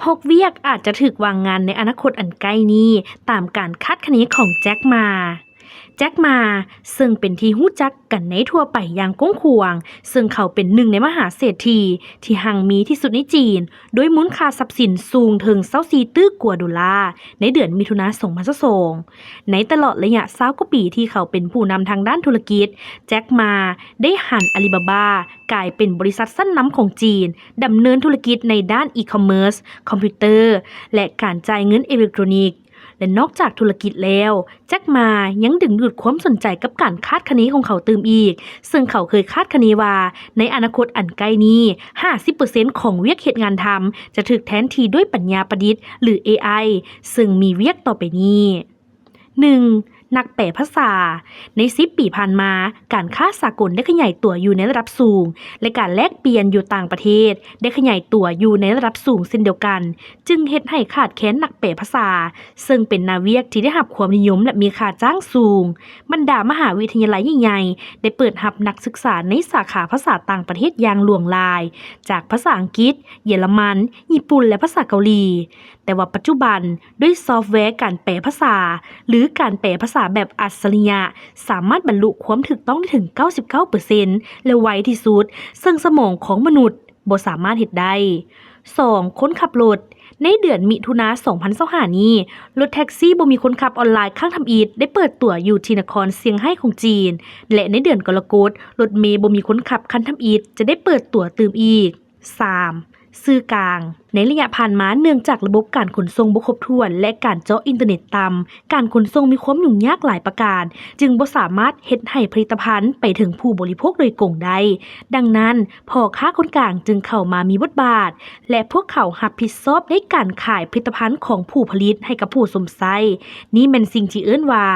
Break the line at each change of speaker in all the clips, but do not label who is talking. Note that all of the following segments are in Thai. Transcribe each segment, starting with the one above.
6เวียกอาจจะถูกวางงานในอนาคตอันใกล้นี้ตามการคาดคะเนของแจ็คหม่าซึ่งเป็นที่รู้จักกันในทั่วไปอย่างก้งขวางซึ่งเขาเป็นหนึ่งในมหาเศรษฐีที่หังมีที่สุดในจีนโดยมูลค่าทรัพย์สินสูงถึง24ตื้อกว่าดอลลาร์ในเดือนมิถุนายน2022ในตลอดระยะ20กว่าปีที่เขาเป็นผู้นำทางด้านธุรกิจแจ็คหม่าได้หันอาลีบาบากลายเป็นบริษัทชั้นนำของจีนดำเนินธุรกิจในด้านอีคอมเมิร์ซคอมพิวเตอร์และการจ่ายเงินอิเล็กทรอนิกส์และนอกจากธุรกิจแล้วแจ็คหม่ายังดึงดูดความสนใจกับการคาดคะเนของเขาตื่มอีกซึ่งเขาเคยคาดคะเนว่าในอนาคตอันใกล้นี้ 50% ของเวียกเฮ็ดงานทำจะถูกแทนที่ด้วยปัญญาประดิษฐ์หรือ AI ซึ่งมีเวียกต่อไปนี้ 1. นักแปลภาษาใน10 ปีผ่านมาการค้าสากลได้ขยายตัวอยู่ในระดับสูงและการแลกเปลี่ยนอยู่ต่างประเทศได้ขยายตัวอยู่ในระดับสูงเช่นเดียวกันจึงเฮ็ดให้ขาดแคลนนักแปลภาษาซึ่งเป็นนาเวียกที่ได้รับความนิยมและมีค่าจ้างสูงบรรดามหาวิทยาลัยใหญ่ๆได้เปิดรับนักศึกษาในสาขาภาษาต่างประเทศอย่างหลวงหลายจากภาษาอังกฤษเยอรมันญี่ปุ่นและภาษาเกาหลีแต่ว่าปัจจุบันด้วยซอฟต์แวร์การแปลภาษาหรือการแปลภาษาแบบอัจฉริยะสามารถบรรลุความถูกต้องได้ถึง 99% และไวที่สุดซึ่งสมองของมนุษย์บ่สามารถเฮ็ดได้ 2. คนขับรถในเดือนมิถุนายน2025นี้รถแท็กซี่บ่มีคนขับออนไลน์ข้างทำอิฐได้เปิดตัวอยู่ที่นครเซี่ยงไฮ้ของจีนและในเดือนกรกฎาคมรถเมล์บ่มีคนขับคันทำอิฐจะได้เปิดตัวตื่มอีก 3. สื่อกลางในระยะผ่านมาเนื่องจากระบบการขนส่งบ่ครบถ้วนและการเจาะอินเทอร์เน็ตต่ำการขนส่งมีความยุ่งยากหลายประการจึงบ่สามารถเฮ็ดให้ผลิตภัณฑ์ไปถึงผู้บริโภคโดยตรงได้ดังนั้นพ่อค้าคนกลางจึงเข้ามามีบทบาทและพวกเขารับผิดชอบในการขายผลิตภัณฑ์ของผู้ผลิตให้กับผู้สมใช้นี่แม่นสิ่งที่เอิ้นว่า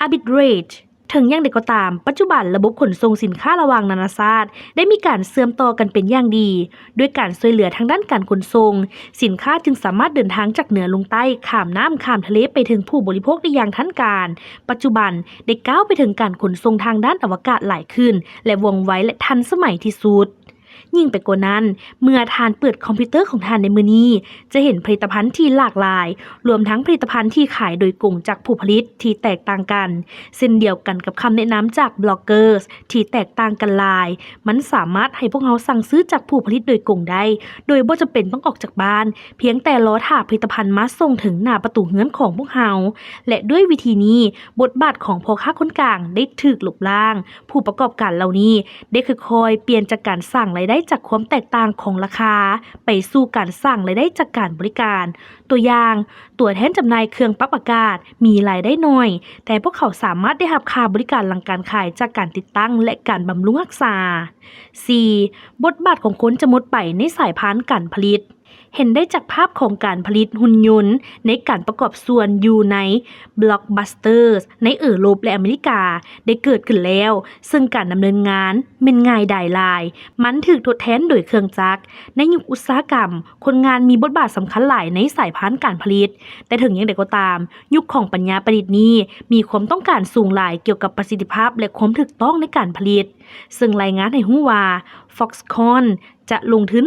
arbitrageถึงอย่างใดก็ตามปัจจุบันระบบขนส่งสินค้าระหว่างนานาชาติได้มีการเชื่อมต่อกันเป็นอย่างดีด้วยการช่วยเหลือทางด้านการขนส่งสินค้าจึงสามารถเดินทางจากเหนือลงใต้ข้ามน้ำข้ามทะเลไปถึงผู้บริโภคได้อย่างทันการปัจจุบันได้ก้าวไปถึงการขนส่งทางด้านอวกาศหลายขึ้นและว่องไวและทันสมัยที่สุดยิ่งไปกว่านั้นเมื่อทานเปิดคอมพิวเตอร์ของทานในมื้อนี้จะเห็นผลิตภัณฑ์ที่หลากหลายรวมทั้งผลิตภัณฑ์ที่ขายโดยกลุ่มจากผู้ผลิตที่แตกต่างกันเช่นเดียวกันกับคำแนะนำจากบล็อกเกอร์ที่แตกต่างกันหลายมันสามารถให้พวกเราสั่งซื้อจากผู้ผลิตโดยกลุ่มได้โดยบ่จำเป็นต้องออกจากบ้านเพียงแต่รอท่าผลิตภัณฑ์มาส่งถึงหน้าประตูเรือนของพวกเราและด้วยวิธีนี้บทบาทของพ่อค้าคนกลางได้ถูกลบล้างผู้ประกอบการเหล่านี้ได้ค่อยๆเปลี่ยนจากการสร้างรายได้จากความแตกต่างของราคาไปสู่การสร้างรายได้จากการบริการตัวอย่างตัวแทนจำหน่ายเครื่องปรับอากาศมีรายได้น้อยแต่พวกเขาสามารถได้รับค่าบริการหลังการขายจากการติดตั้งและการบำรุงรักษา 4. บทบาทของคนจะหมดไปในสายพานการผลิตเห็นได้จากภาพของการผลิตหุ่นยนต์ในการประกอบส่วนอยู่ใน Blockbusters ในยุโรปและอเมริกาได้เกิดขึ้นแล้วซึ่งการดำเนินงานเป็นง่ายดายหลายมันถูกทดแทนโดยเครื่องจักรในยุคอุตสาหกรรมคนงานมีบทบาทสำคัญหลายในสายพานการผลิตแต่ถึงอย่างไรก็ตามยุคของปัญญาประดิษฐ์นี้มีความต้องการสูงหลายเกี่ยวกับประสิทธิภาพและความถูกต้องในการผลิตซึ่งรายงานให้รู้ว่า Foxconn จะลงทุน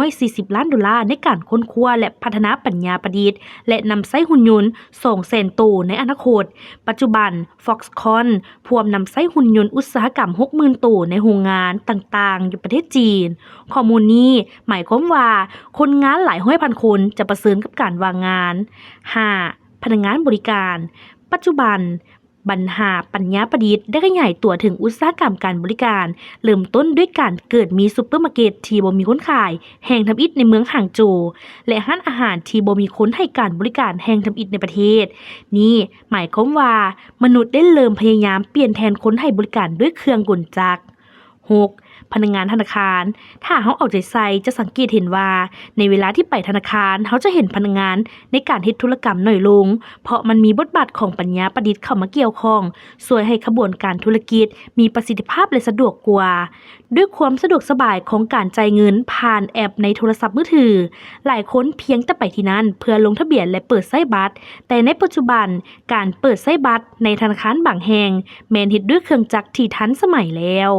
$340 ล้านในการค้นคว้าและพัฒนาปัญญาประดิษฐ์และนำใช้หุ่นยนต์200,000 ตัวในอนาคตปัจจุบัน Foxconn พวมนำใช้หุ่นยนต์อุตสาหกรรม 60,000 ตัวในโรงงานต่างๆอยู่ประเทศจีนข้อมูลนี้หมายความว่าคนงานหลายร้อยพันคนจะประเสริญกับการวางงาน 5. พนักงานบริการปัจจุบันปัญหาปัญญาประดิษฐ์ได้ขยายตัวถึงอุตสาหกรรมการบริการเริ่มต้นด้วยการเกิดมีซุปเปอร์มาร์เก็ตที่บ่มีคนขายแห่งทำอิฐในเมืองห่างโจวและร้านอาหารที่บ่มีคนให้การบริการแห่งทำอิฐในประเทศนี่หมายความว่ามนุษย์ได้เริ่มพยายามเปลี่ยนแทนคนให้บริการด้วยเครื่องกลจักร 6. พนักงานธนาคารถ้าเฮาเอาใจใส่จะสังเกตเห็นว่าในเวลาที่ไปธนาคารเฮาจะเห็นพนักงานในการเฮ็ดธุรกรรมน้อยลงเพราะมันมีบทบาทของปัญญาประดิษฐ์เข้ามาเกี่ยวข้องช่วยให้ขบวนการธุรกิจมีประสิทธิภาพและสะดวกกว่าด้วยความสะดวกสบายของการจ่ายเงินผ่านแอปในโทรศัพท์มือถือหลายคนเพียงแต่ไปที่นั่นเพื่อลงทะเบียนและเปิดใช้บัตรแต่ในปัจจุบันการเปิดใช้บัตรในธนาคารบางแห่งแม่นเฮ็ดด้วยเครื่องจักรที่ทันสมัยแล้ว